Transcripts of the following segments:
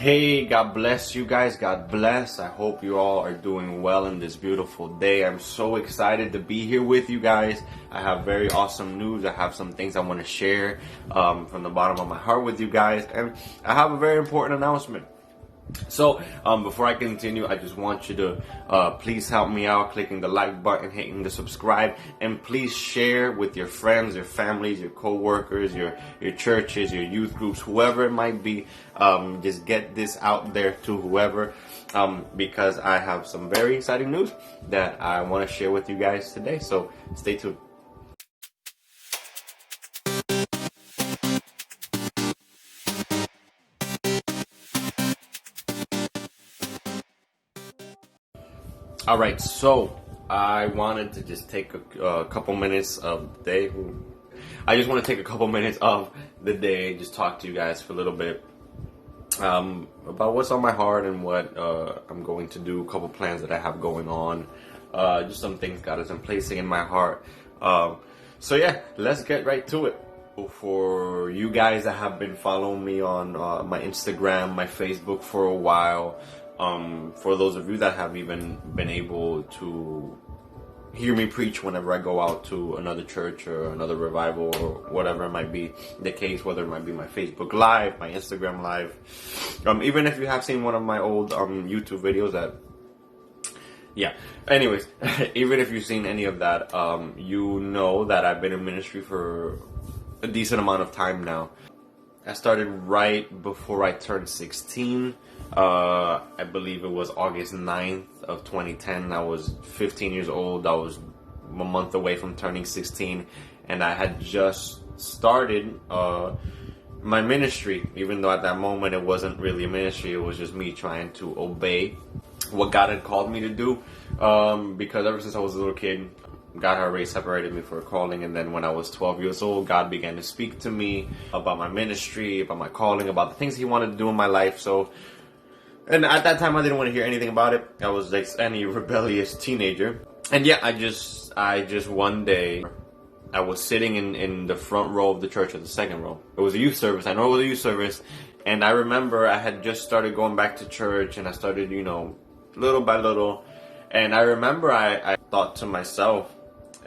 Hey, God bless you guys. God bless. I hope you all are doing well in this beautiful day. I'm so excited to be here with you guys. I have very awesome news. I have some things I want to share from the bottom of my heart with you guys. And I have a very important announcement. So, before I continue, I just want you to please help me out clicking the like button, hitting the subscribe, and please share with your friends, your families, your co-workers, your churches, your youth groups, whoever it might be. Just get this out there to whoever, because I have some very exciting news that I want to share with you guys today. So, stay tuned. All right, so I wanted to just take a couple minutes of the day. I just want to take a couple minutes of the day, just talk to you guys for a little bit about what's on my heart and what I'm going to do. A couple plans that I have going on, just some things God has been placing in my heart. So yeah, let's get right to it. For you guys that have been following me on my Instagram, my Facebook for a while. For those of you that have even been able to hear me preach whenever I go out to another church or another revival or whatever it might be the case, whether it might be my Facebook Live, my Instagram Live, even if you have seen one of my old YouTube videos anyways, even if you've seen any of that, you know that I've been in ministry for a decent amount of time now. I started right before I turned 16. I believe it was August 9th of 2010. I was 15 years old. I was a month away from turning 16. And I had just started my ministry. Even though at that moment it wasn't really a ministry. It was just me trying to obey what God had called me to do. Because ever since I was a little kid, God had already separated me for a calling, and then when I was 12 years old, God began to speak to me about my ministry, about my calling, about the things He wanted to do in my life. And at that time, I didn't want to hear anything about it. I was like any rebellious teenager. And yeah, I just one day, I was sitting in the front row of the church, or the second row. It was a youth service. I know it was a youth service. And I remember I had just started going back to church, and I started, little by little. And I remember I thought to myself,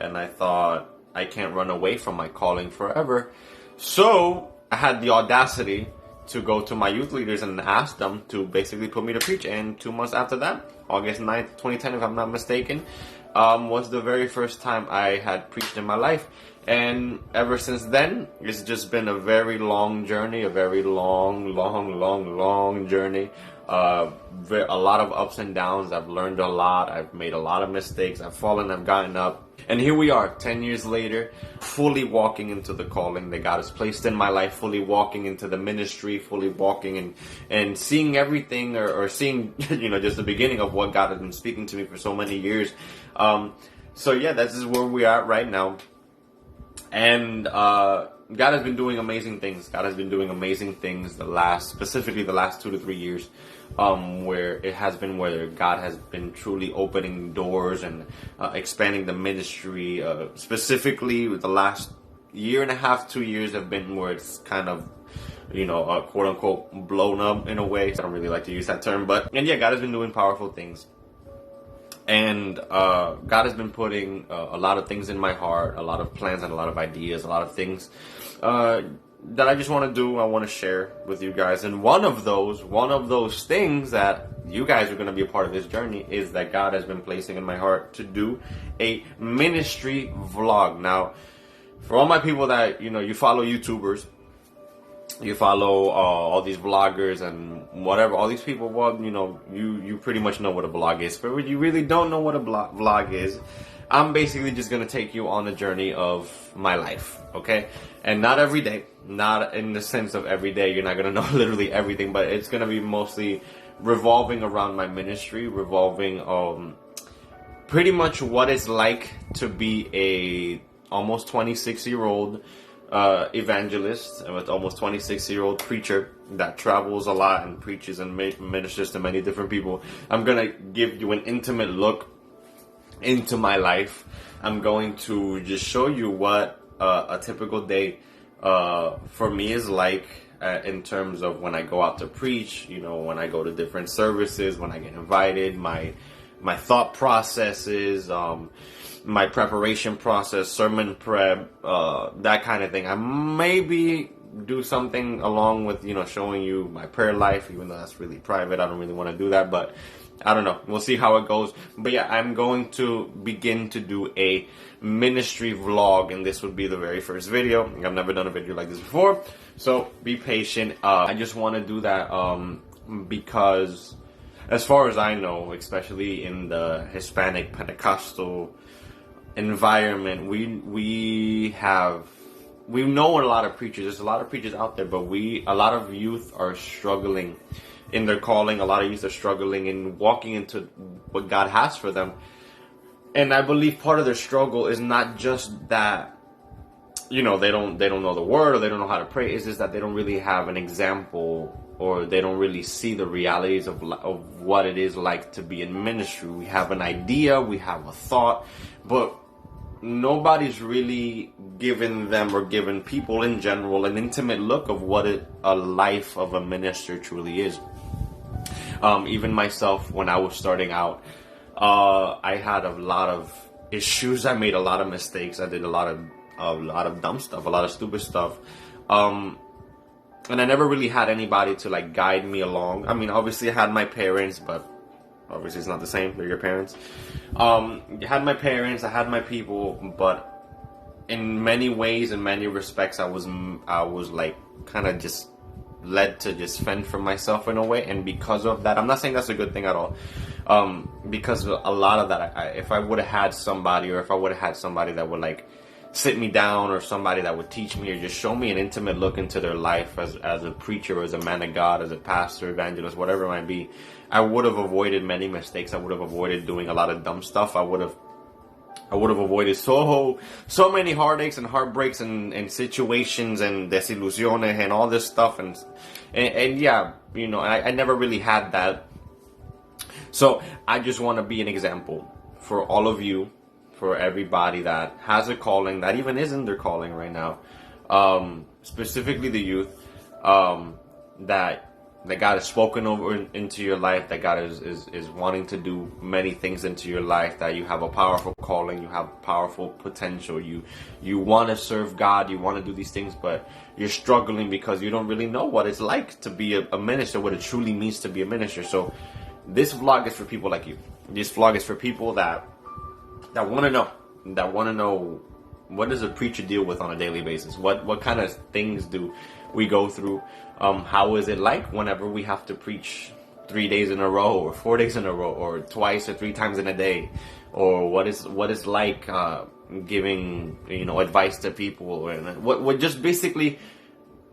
and I thought, I can't run away from my calling forever. So I had the audacity to go to my youth leaders and ask them to basically put me to preach. And 2 months after that, August 9th, 2010, if I'm not mistaken, was the very first time I had preached in my life. And ever since then, it's just been a very long journey, a very long journey. A lot of ups and downs. I've learned a lot. I've made a lot of mistakes. I've fallen, I've gotten up. And here we are, 10 years later, fully walking into the calling that God has placed in my life, fully walking into the ministry, fully walking and seeing everything or seeing, just the beginning of what God has been speaking to me for so many years. So yeah, this is where we are right now. And God has been doing amazing things. God has been doing amazing things specifically the last 2 to 3 years, where God has been truly opening doors and expanding the ministry. Specifically, the last year and a half, 2 years have been where it's kind of, quote unquote, blown up in a way. So I don't really like to use that term, but God has been doing powerful things. And God has been putting a lot of things in my heart, a lot of plans and a lot of ideas, a lot of things that I just want to do, I want to share with you guys. And one of those things that you guys are going to be a part of this journey is that God has been placing in my heart to do a ministry vlog. Now, for all my people that, you follow YouTubers, you follow all these vloggers and whatever, all these people, well, you pretty much know what a vlog is. But when you really don't know what a vlog is, I'm basically just going to take you on a journey of my life, okay? And not every day, not in the sense of every day, you're not going to know literally everything, but it's going to be mostly revolving around my ministry, revolving pretty much what it's like to be a almost 26-year-old evangelist, with almost 26-year-old preacher that travels a lot and preaches and ministers to many different people. I'm going to give you an intimate look into my life. I'm going to just show you what a typical day for me is like. in terms of when I go out to preach, you know, when I go to different services, when I get invited, my thought processes, my preparation process, sermon prep, that kind of thing. I maybe do something along with, you know, showing you my prayer life, even though that's really private. I don't really want to do that, but I don't know. We'll see how it goes. But yeah, I'm going to begin to do a ministry vlog, and this would be the very first video. I've never done a video like this before, so be patient. I just want to do that because as far as I know, especially in the Hispanic Pentecostal environment, we know a lot of preachers. There's a lot of preachers out there, but a lot of youth are struggling in their calling. A lot of youth are struggling in walking into what God has for them. And I believe part of their struggle is not just that, you know, they don't know the word, or they don't know how to pray. It's just that they don't really have an example, or they don't really see the realities of what it is like to be in ministry. We have an idea, we have a thought, but nobody's really given them, or given people in general, an intimate look of what a life of a minister truly is. Even myself, when I was starting out, I had a lot of issues. I made a lot of mistakes. I did a lot of dumb stuff, a lot of stupid stuff. And I never really had anybody to like guide me along. I mean, obviously I had my parents, but obviously it's not the same. They're your parents. I had my parents, I had my people, but in many ways, in many respects, I was like kind of just led to just fend for myself in a way. And because of that, I'm not saying that's a good thing at all. Because a lot of that, if I would have had somebody, or if I would have had somebody that would like sit me down, or somebody that would teach me, or just show me an intimate look into their life as a preacher, as a man of God, as a pastor, evangelist, whatever it might be, I would have avoided many mistakes. I would have avoided doing a lot of dumb stuff. I would have avoided so many heartaches and heartbreaks and situations and desilusiones and all this stuff. And yeah, you know, I never really had that. So I just want to be an example for all of you, for everybody that has a calling, that even is in their calling right now, specifically the youth, that God has spoken over into your life, that God is wanting to do many things into your life, that you have a powerful calling, you have powerful potential, you want to serve God, you want to do these things, but you're struggling because you don't really know what it's like to be a minister, what it truly means to be a minister. So this vlog is for people like you. This vlog is for people that want to know, what does a preacher deal with on a daily basis? What kind of things do we go through? How is it like whenever we have to preach 3 days in a row, or 4 days in a row, or twice or 3 times in a day? Or what is like giving, you know, advice to people? And what just basically,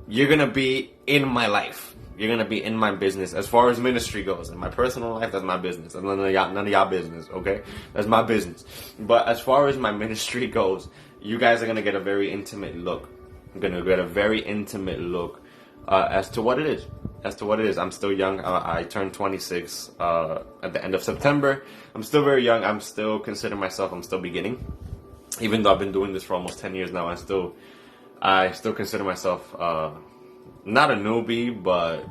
you're gonna be in my life. You're gonna be in my business. As far as ministry goes, in my personal life, that's my business. That's none of y'all business, okay? That's my business. But as far as my ministry goes, you guys are gonna get a very intimate look. I'm gonna get a very intimate look as to what it is. I'm still young. I turned 26 at the end of September. I'm still very young. I'm still beginning. Even though I've been doing this for almost 10 years now, I still consider myself not a newbie, but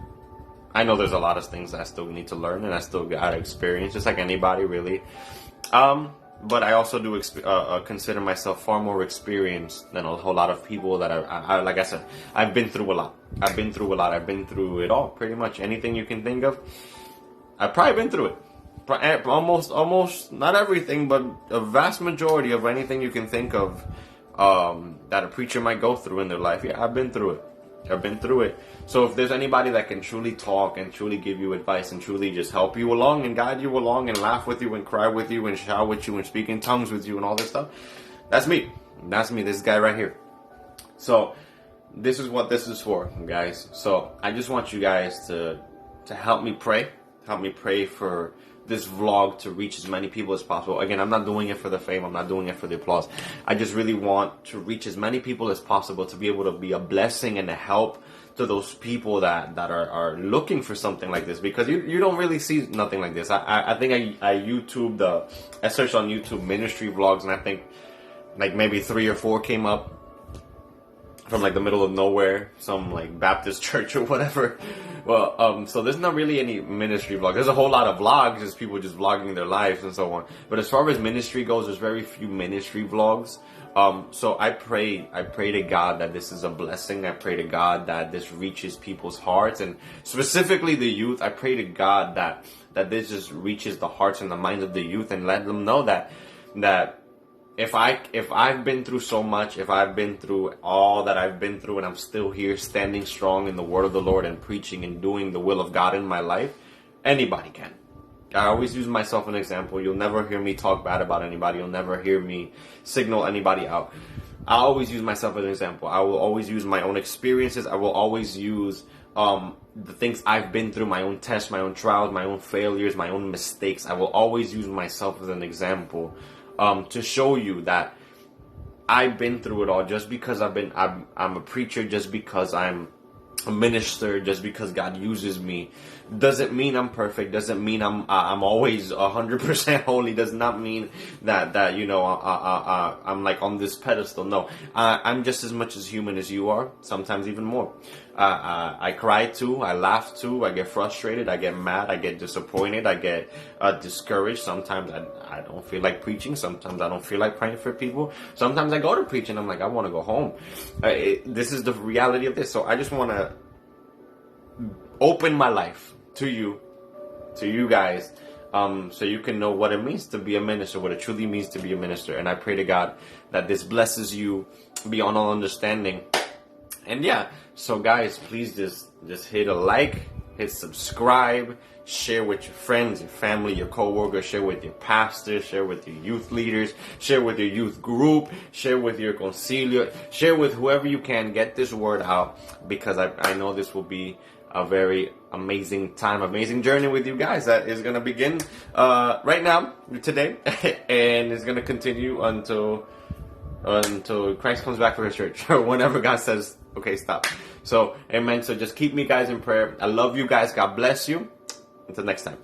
I know there's a lot of things that I still need to learn, and I still got experience, just like anybody, really. But I also do consider myself far more experienced than a whole lot of people that I like I said, I've been through a lot. I've been through it all, pretty much. Anything you can think of, I've probably been through it. Almost, not everything, but a vast majority of anything you can think of that a preacher might go through in their life. Yeah, I've been through it. So if there's anybody that can truly talk and truly give you advice and truly just help you along and guide you along and laugh with you and cry with you and shout with you and speak in tongues with you and all this stuff, that's me. This guy right here. So this is what this is for, guys. So I just want you guys to help me pray for this vlog to reach as many people as possible. Again, I'm not doing it for the fame. I'm not doing it for the applause. I just really want to reach as many people as possible, to be able to be a blessing and a help to those people that are looking for something like this, because you don't really see nothing like this. I think I searched on YouTube ministry vlogs, and I think like maybe 3 or 4 came up. If from like the middle of nowhere, some like Baptist church or whatever. Well, so there's not really any ministry vlog. There's a whole lot of vlogs, just people just vlogging their lives and so on. But as far as ministry goes, there's very few ministry vlogs. So I pray to God that this is a blessing. I pray to God that this reaches people's hearts, and specifically the youth. I pray to God that this just reaches the hearts and the minds of the youth, and let them know that if I've been through so much, if I've been through all that I've been through, and I'm still here standing strong in the word of the Lord and preaching and doing the will of God in my life, anybody can. I always use myself as an example. You'll never hear me talk bad about anybody. You'll never hear me signal anybody out. I always use myself as an example. I will always use my own experiences. I will always use the things I've been through, my own tests, my own trials, my own failures, my own mistakes. I will always use myself as an example to show you that I've been through it all. Just because I'm a preacher, just because I'm a minister, just because God uses me, doesn't mean I'm perfect. Doesn't mean I'm always 100% holy. Does not mean that you know I'm like on this pedestal. No, I'm just as much as human as you are. Sometimes even more. I cry too. I laugh too. I get frustrated. I get mad. I get disappointed. I get discouraged. Sometimes I don't feel like preaching. Sometimes I don't feel like praying for people. Sometimes I go to preach and I'm like, I want to go home. This is the reality of this. So I just want to open my life to you guys, so you can know what it means to be a minister, what it truly means to be a minister. And I pray to God that this blesses you beyond all understanding. And yeah, so guys, please just hit a like, hit subscribe, share with your friends, your family, your co-workers, share with your pastors, share with your youth leaders, share with your youth group, share with your concilio, share with whoever you can. Get this word out, because I know this will be a very amazing time, amazing journey with you guys that is going to begin right now, today, and it's going to continue until Christ comes back for his church, or whenever God says, okay, stop. So, amen. So just keep me guys in prayer. I love you guys. God bless you. Until next time.